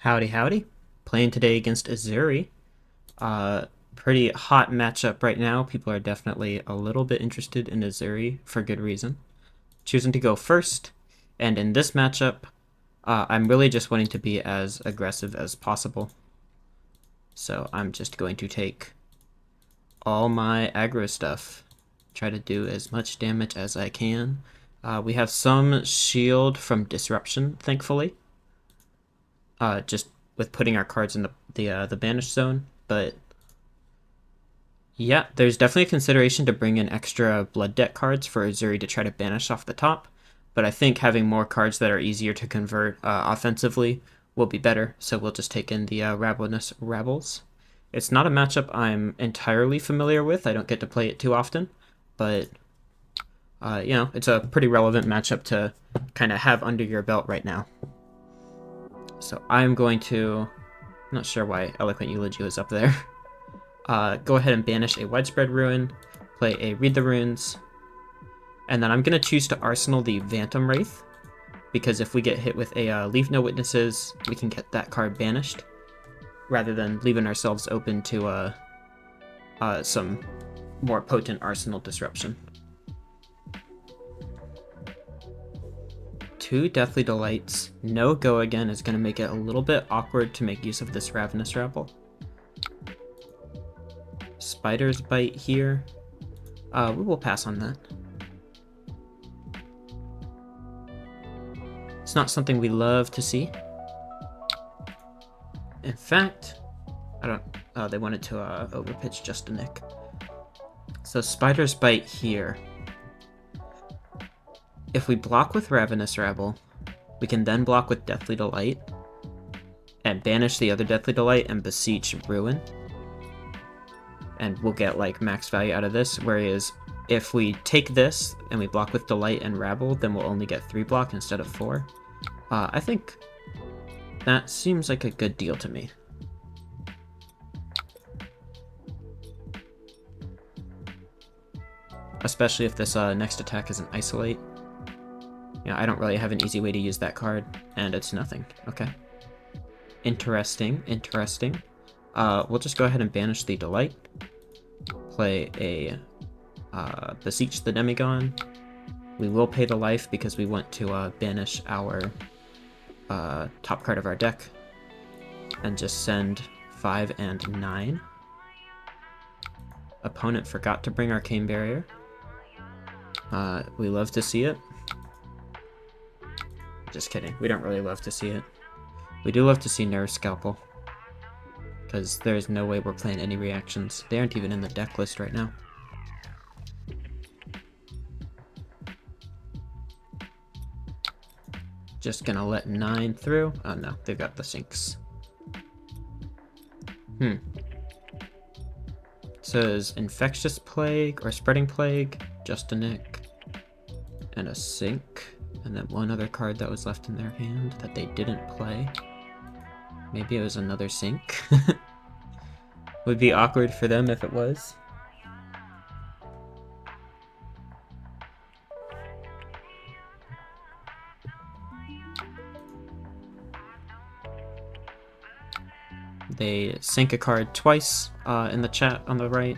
Howdy, howdy. Playing today against Uzuri. Uh, Pretty hot matchup right now. People are definitely a little bit interested in Uzuri for good reason. Choosing to go first, and in this matchup, I'm really just wanting to be as aggressive as possible. So I'm just going to take all my aggro stuff, try to do as much damage as I can. We have some shield from disruption, thankfully. Just with putting our cards in the banished zone, but yeah, there's definitely a consideration to bring in extra blood debt cards for Uzuri to try to banish off the top, but I think having more cards that are easier to convert offensively will be better, so we'll just take in the Ravenous Rebels. It's not a matchup I'm entirely familiar with. I don't get to play it too often, but it's a pretty relevant matchup to kind of have under your belt right now. So I'm going to, not sure why Eloquent Eulogy was up there. Go ahead and banish a Widespread Ruin, play a Read the Runes, and then I'm going to choose to Arsenal the Phantom Wraith, because if we get hit with a Leave No Witnesses, we can get that card banished, rather than leaving ourselves open to some more potent Arsenal disruption. 2 Deathly Delights, no Go Again is going to make it a little bit awkward to make use of this Ravenous Rebel. Spider's Bite here. We will pass on that. It's not something we love to see. In fact, I don't... Oh, they wanted to overpitch just a nick. So Spider's Bite here. If we block with Ravenous Rebel, we can then block with Deathly Delight, and banish the other Deathly Delight and beseech Ruin. And we'll get like max value out of this, whereas if we take this and we block with Delight and Rabble, then we'll only get 3 block instead of 4. I think that seems like a good deal to me. Especially if this next attack is an Isolate. Yeah, I don't really have an easy way to use that card, and it's nothing. Okay. Interesting, interesting. We'll just go ahead and banish the Delight. Play a Beseech the Demigod. We will pay the life because we want to banish our top card of our deck. And just send 5 and 9. Opponent forgot to bring Arcane Barrier. We love to see it. Just kidding, we don't really love to see it. We do love to see Nerve Scalpel, because there's no way we're playing any reactions. They aren't even in the deck list right now. Just gonna let 9 through. Oh no, they've got the sinks. Says Infectious Plague or Spreading Plague, just a nick, and a sink. And then one other card that was left in their hand that they didn't play. Maybe it was another sink. Would be awkward for them if it was. They sink a card twice in the chat on the right.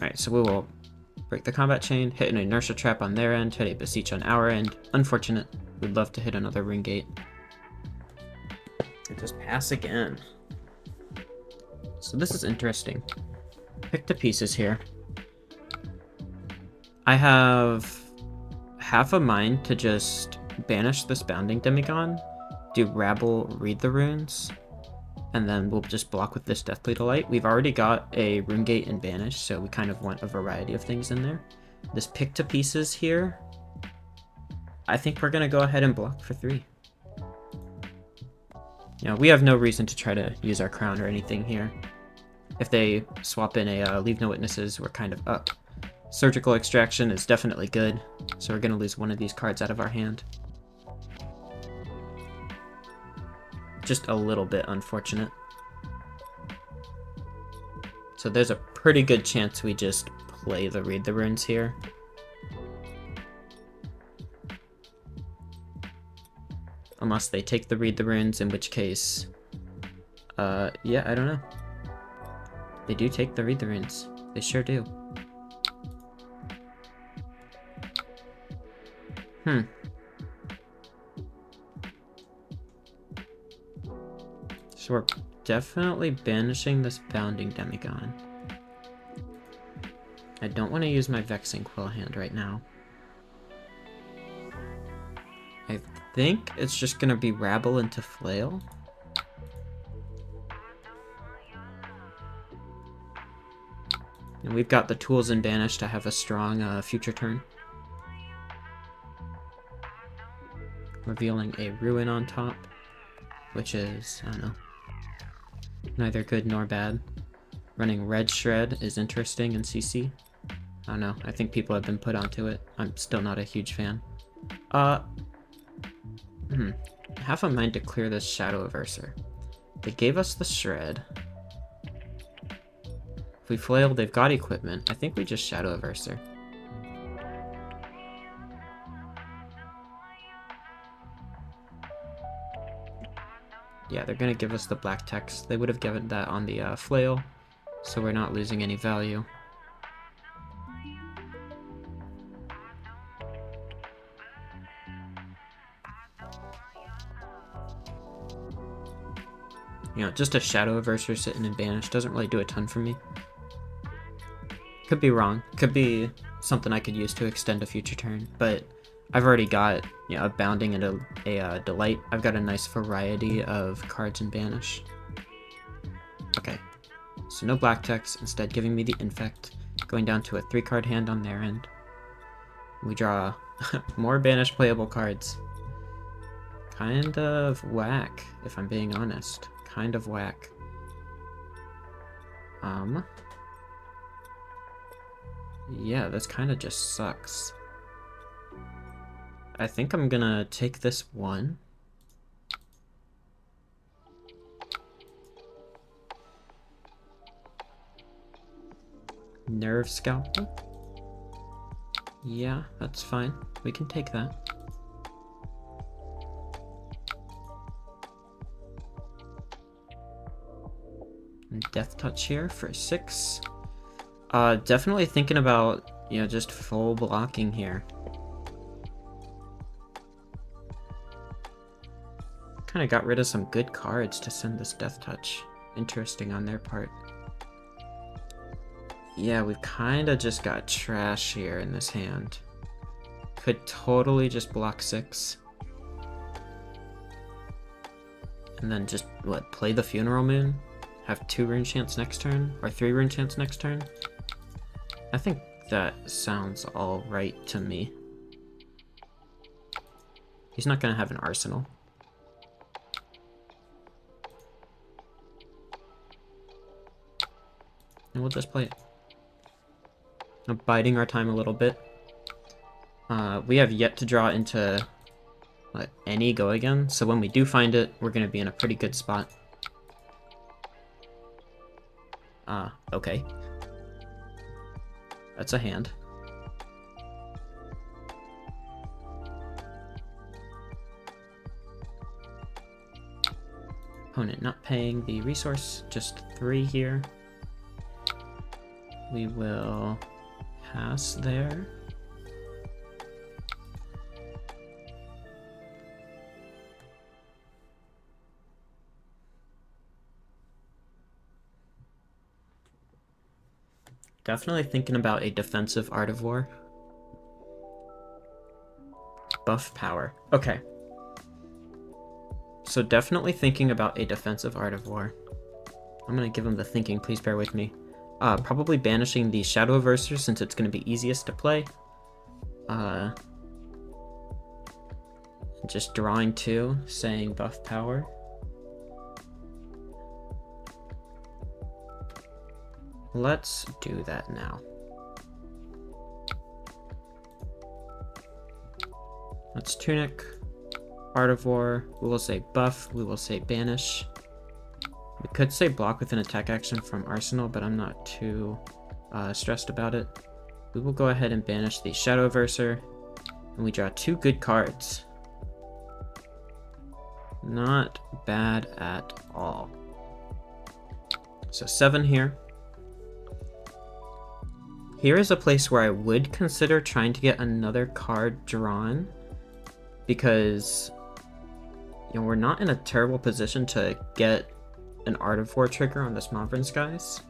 Alright, so we will break the combat chain, hit an inertia trap on their end, hit a beseech on our end. Unfortunate. We'd love to hit another ring gate. And just pass again. So this is interesting. Pick the pieces here. I have half a mind to just banish this Bounding Demigod, do Rabble, Read the Runes, and then we'll just block with this Deathly Delight. We've already got a Rune Gate and Banish, so we kind of want a variety of things in there. This pick to pieces here, I think we're going to go ahead and block for 3. You know, we have no reason to try to use our crown or anything here. If they swap in a Leave No Witnesses, we're kind of up. Surgical Extraction is definitely good, so we're going to lose one of these cards out of our hand. Just a little bit unfortunate. So there's a pretty good chance we just play the Read the Runes here. Unless they take the Read the Runes, in which case... yeah, I don't know. They do take the Read the Runes. They sure do. So we're definitely banishing this Bounding Demigod. I don't want to use my Vexing Quill hand right now. I think it's just going to be Rabble into Flail. And we've got the tools in Banish to have a strong future turn. Revealing a Ruin on top, which is, I don't know, neither good nor bad. Running Red Shred is interesting in CC. I don't know, I think people have been put onto it. I'm still not a huge fan. Half a mind to clear this Shadow Averser. They gave us the Shred. If we flail, they've got equipment. I think we just Shadow Averser. Yeah, they're gonna give us the black text. They would have given that on the flail, so we're not losing any value. You know, just a Shadow Averser sitting in Banish doesn't really do a ton for me. Could be wrong. Could be something I could use to extend a future turn, but I've already got, you know, a Bounding and a Delight. I've got a nice variety of cards in Banish. Okay, so no black text, instead giving me the Infect, going down to a 3-card hand on their end. We draw more Banish playable cards. Kind of whack, if I'm being honest. Kind of whack. Yeah, this kind of just sucks. I think I'm gonna take this one. Nerve Scalpel? Yeah, that's fine. We can take that. And Death Touch here for 6. Definitely thinking about, you know, just full blocking here. Kind of got rid of some good cards to send this Death Touch. Interesting on their part. Yeah, we've kind of just got trash here in this hand. Could totally just block 6. And then just, what, play the Funeral Moon? Have 2 Rune Chants next turn? Or 3 Rune Chants next turn? I think that sounds all right to me. He's not going to have an Arsenal. And we'll just play it. I'm biding our time a little bit. We have yet to draw into any go again, so when we do find it, we're going to be in a pretty good spot. Okay. That's a hand. Opponent not paying the resource, just 3 here. We will pass there. Definitely thinking about a defensive Art of War. Buff power. Okay. So definitely thinking about a defensive Art of War. I'm gonna give him the thinking, please bear with me. Probably banishing the Shadow Averser since it's gonna be easiest to play. Just drawing 2, saying buff power. Let's do that now. Let's Tunic, Art of War, we will say buff, we will say banish. We could say block with an attack action from Arsenal, but I'm not too stressed about it. We will go ahead and banish the Shadow Averser, and we draw 2 good cards. Not bad at all. So 7 here. Here is a place where I would consider trying to get another card drawn, because we're not in a terrible position to get an Art of War trigger on this Modern Skies.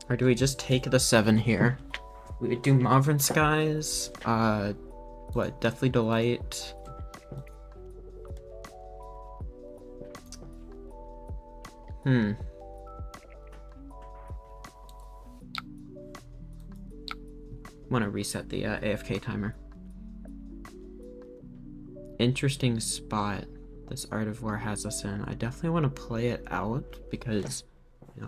Or do we just take the 7 here? We would do Modern Skies, what, Deathly Delight. Want to reset the AFK timer. Interesting spot this Art of War has us in. I definitely want to play it out because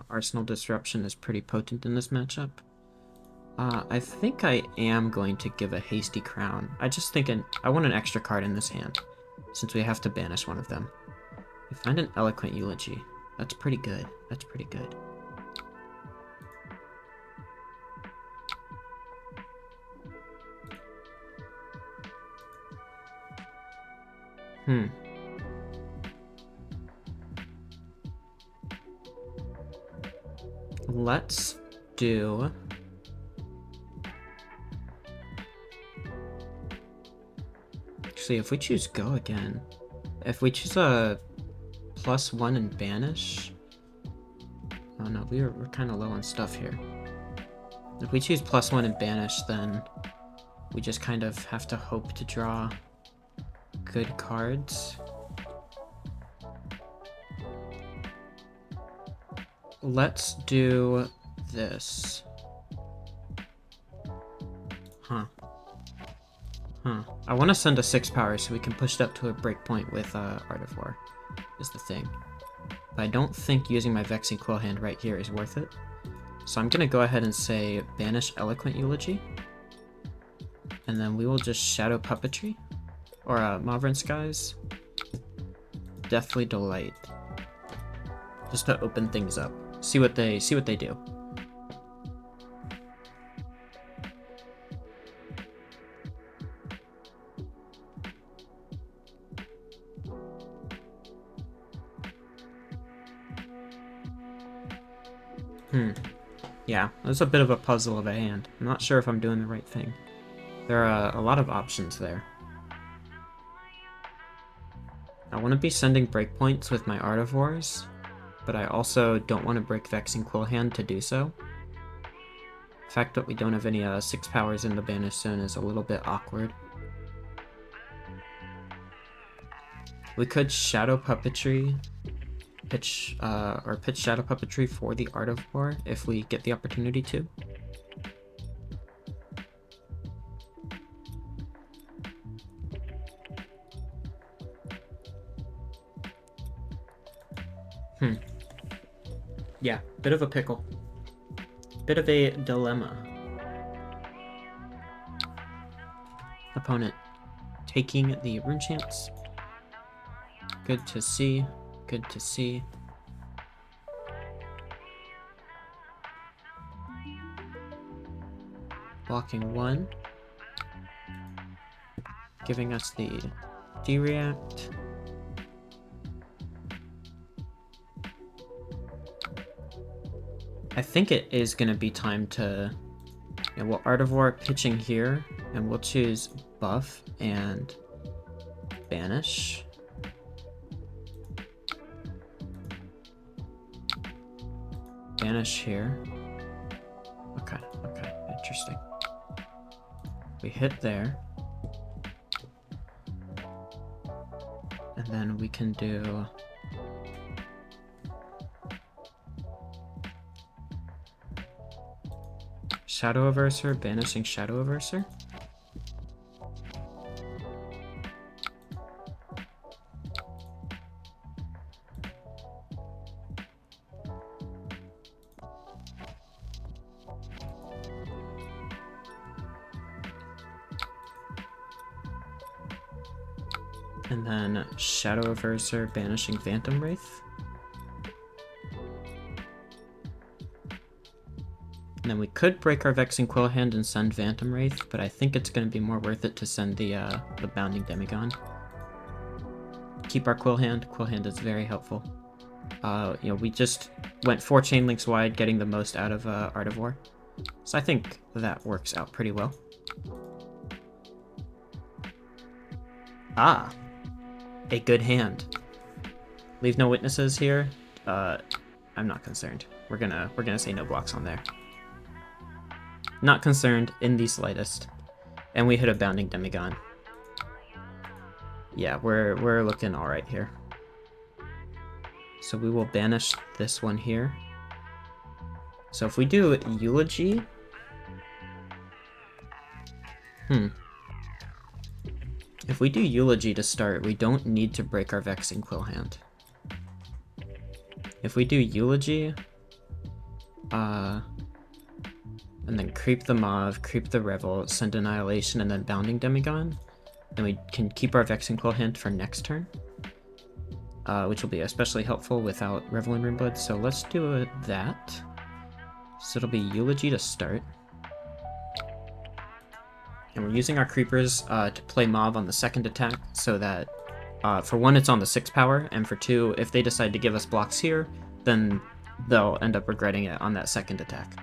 Arsenal Disruption is pretty potent in this matchup. I think I am going to give a Hasty Crown. I want an extra card in this hand, since we have to banish one of them. We find an Eloquent Eulogy. That's pretty good. That's pretty good. Let's do... Actually, if we choose Go again, if we choose a +1 and Banish... Oh no, we're kind of low on stuff here. If we choose +1 and Banish, then we just kind of have to hope to draw good cards. Let's do this. I want to send a 6 power so we can push it up to a breakpoint with Art of War, is the thing. But I don't think using my Vexing Quill hand right here is worth it. So I'm going to go ahead and say Banish Eloquent Eulogy. And then we will just Shadow Puppetry. Or Modern Skies. Deathly Delight. Just to open things up. See what they do. Yeah, that's a bit of a puzzle of a hand. I'm not sure if I'm doing the right thing. There are a lot of options there. I want to be sending breakpoints with my Art of Wars, but I also don't want to break Vexing Quill hand to do so. The fact that we don't have any 6 powers in the Banish Zone is a little bit awkward. We could Shadow Puppetry, pitch Shadow Puppetry for the Art of War if we get the opportunity to. Yeah, bit of a pickle. Bit of a dilemma. Opponent taking the Rune Chance. Good to see. Good to see. Blocking 1. Giving us the D-React. I think it is going to be time to... we'll Art of War pitching here, and we'll choose Buff and Banish. Banish here. Okay, interesting. We hit there. And then we can do... Shadow Averser, banishing Shadow Averser. And then Shadow Averser, banishing Phantom Wraith. And then we could break our Vexing Quill Hand and send Phantom Wraith, but I think it's going to be more worth it to send the Bounding Demigon. Keep our Quill Hand. Quill Hand is very helpful. You know, we just went 4 chain links wide, getting the most out of Art of War. So I think that works out pretty well. Ah, a good hand. Leave no witnesses here. I'm not concerned. We're gonna say no blocks on there. Not concerned in the slightest. And we hit a Bounding Demigon. Yeah, we're looking all right here. So we will banish this one here. So if we do Eulogy... If we do Eulogy to start, we don't need to break our Vexing Quill Hand. If we do Eulogy... and then creep the Mauve, creep the Revel, send Annihilation, and then Bounding Demigon, then we can keep our Vexing Quill Hand for next turn. Which will be especially helpful without Revel in Runeblood, so let's do that. So it'll be Eulogy to start. And we're using our Creepers to play Mauve on the second attack, so that for 1 it's on the 6 power, and for 2, if they decide to give us blocks here, then they'll end up regretting it on that second attack.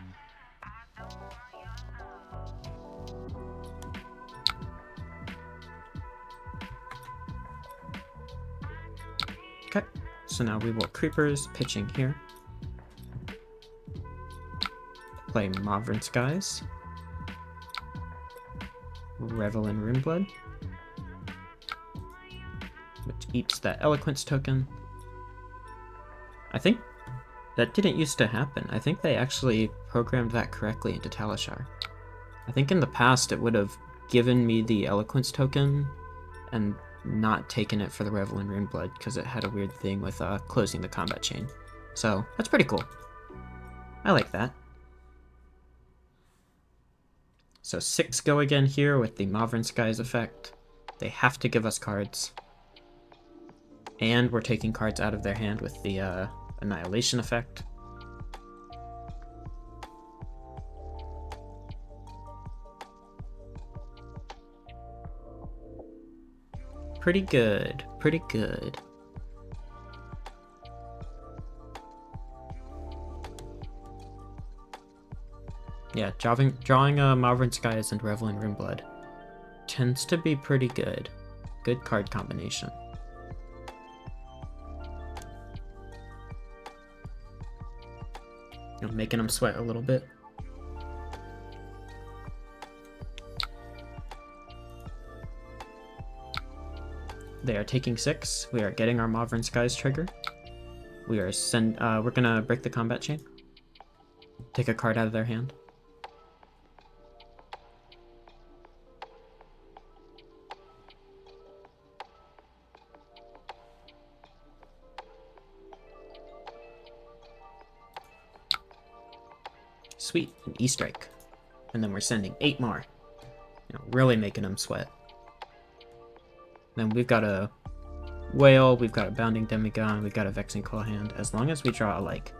Okay, so now we will Creepers, pitching here. Play Mauvrin Skies. Revel in Runeblood. Which eats that Eloquence token. I think that didn't used to happen. I think they actually programmed that correctly into Talishar. I think in the past it would have given me the Eloquence token and not taken it for the Revel in Runeblood because it had a weird thing with closing the combat chain. So that's pretty cool. I like that. So 6 go again here with the Mauvrin Skies effect. They have to give us cards. And we're taking cards out of their hand with the Annihilation effect. Pretty good, pretty good. Yeah, drawing Mauvrin Skies and Revel in Runeblood tends to be pretty good. Good card combination. I'm making them sweat a little bit. They are taking 6. We are getting our Mauvrin Skies trigger. We are we're gonna break the combat chain. Take a card out of their hand. Sweet, an E-Strike. And then we're sending 8 more. You know, really making them sweat. Then we've got a Whale, we've got a Bounding Demigon, we've got a Vexing Quill Hand. As long as we draw, like,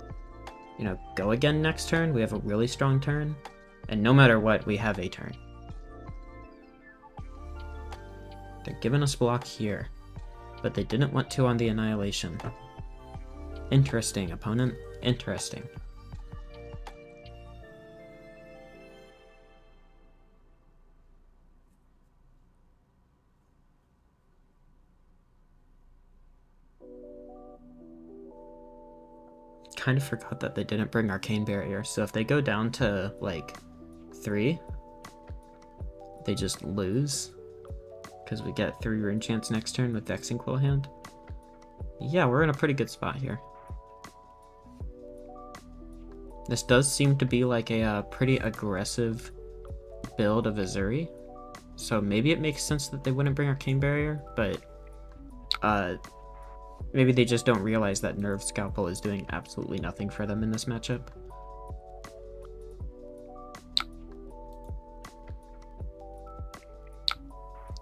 you know, go again next turn, we have a really strong turn. And no matter what, we have a turn. They're giving us block here. But they didn't want to on the Annihilation. Interesting, opponent. Interesting. Kind of forgot that they didn't bring Arcane Barrier, so if they go down to like 3, they just lose because we get 3 Rune Chance next turn with Vexing Quill Hand. Yeah, we're in a pretty good spot here. This does seem to be like a pretty aggressive build of Uzuri, so maybe it makes sense that they wouldn't bring Arcane Barrier, but maybe they just don't realize that Nerve Scalpel is doing absolutely nothing for them in this matchup.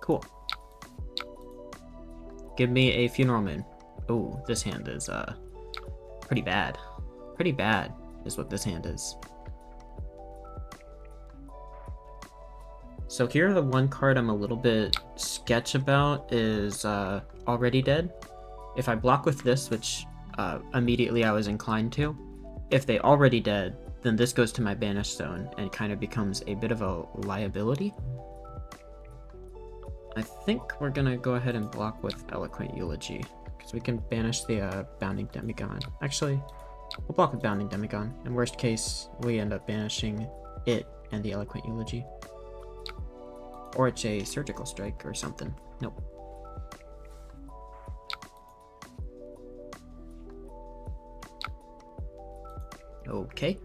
Cool. Give me a Funeral Moon. Oh, this hand is pretty bad. Pretty bad is what this hand is. So here, the one card I'm a little bit sketch about is Already Dead. If I block with this, which immediately I was inclined to, if they Already Dead, then this goes to my Banish Zone and kind of becomes a bit of a liability. I think we're gonna go ahead and block with Eloquent Eulogy, because we can banish the Bounding Demigod. Actually, we'll block with Bounding Demigod. In worst case, we end up banishing it and the Eloquent Eulogy. Or it's a Surgical Strike or something. Nope. Okay.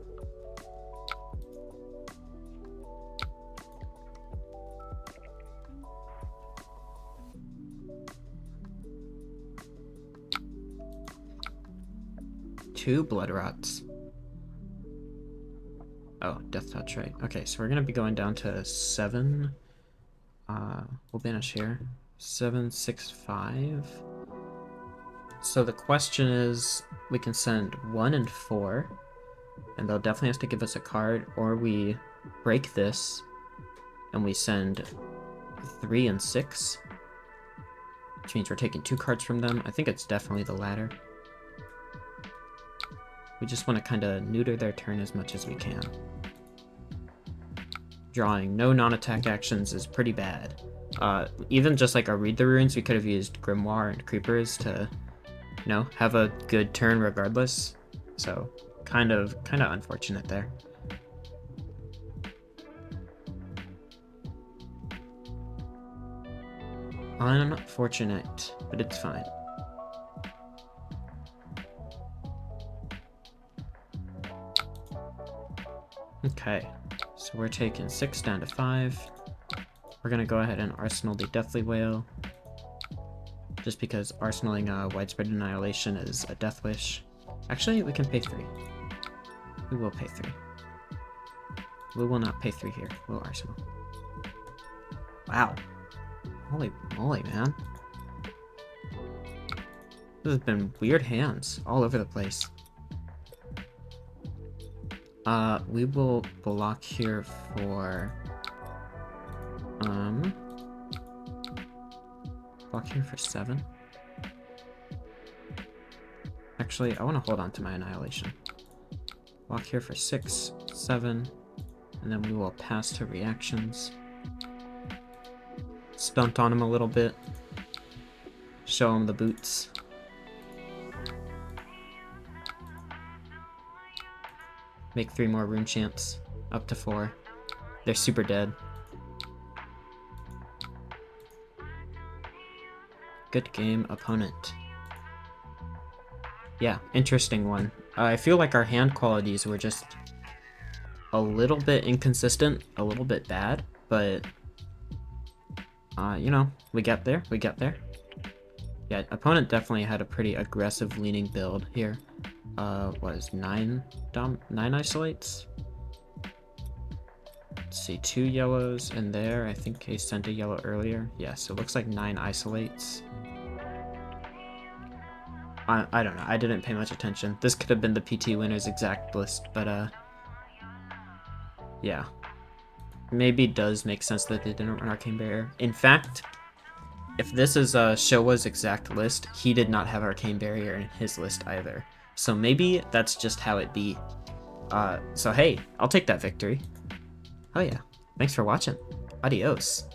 Two Blood Rots. Oh, Death Touch, right. Okay, so we're gonna be going down to 7. We'll banish here. 7, 6, 5. So the question is, we can send 1 and 4, and they'll definitely have to give us a card, or we break this, and we send 3 and 6, which means we're taking 2 cards from them. I think it's definitely the latter. We just want to kind of neuter their turn as much as we can. Drawing no non-attack actions is pretty bad. Even just like our Read the Runes, we could have used Grimoire and Creepers to, you know, have a good turn regardless. So kind of unfortunate there. Unfortunate, but it's fine. Okay, so we're taking 6 down to 5. We're gonna go ahead and arsenal the Deathly Wail, just because arsenaling Widespread Annihilation is a death wish. Actually, we can pay 3. We will pay 3. We will not pay 3 here. We'll arsenal. Wow. Holy moly, man. This has been weird hands all over the place. We will block here for, block here for 7. Actually, I want to hold on to my Annihilation. Block here for 6, 7, and then we will pass to reactions. Stunt on him a little bit. Show him the boots. Make 3 more rune champs, up to 4. They're super dead. Good game, opponent. Yeah, interesting one. I feel like our hand qualities were just a little bit inconsistent, a little bit bad, but you know, we get there, Yeah, opponent definitely had a pretty aggressive leaning build here. Was 9 isolates? Let's see, 2 yellows in there. I think he sent a yellow earlier. Yes, it looks like 9 isolates. I don't know, I didn't pay much attention. This could have been the PT winner's exact list, but yeah. Maybe it does make sense that they didn't run Arcane Barrier. In fact, if this is Showa's exact list, he did not have Arcane Barrier in his list either. So maybe that's just how it be. So hey, I'll take that victory. Oh yeah, thanks for watching. Adios.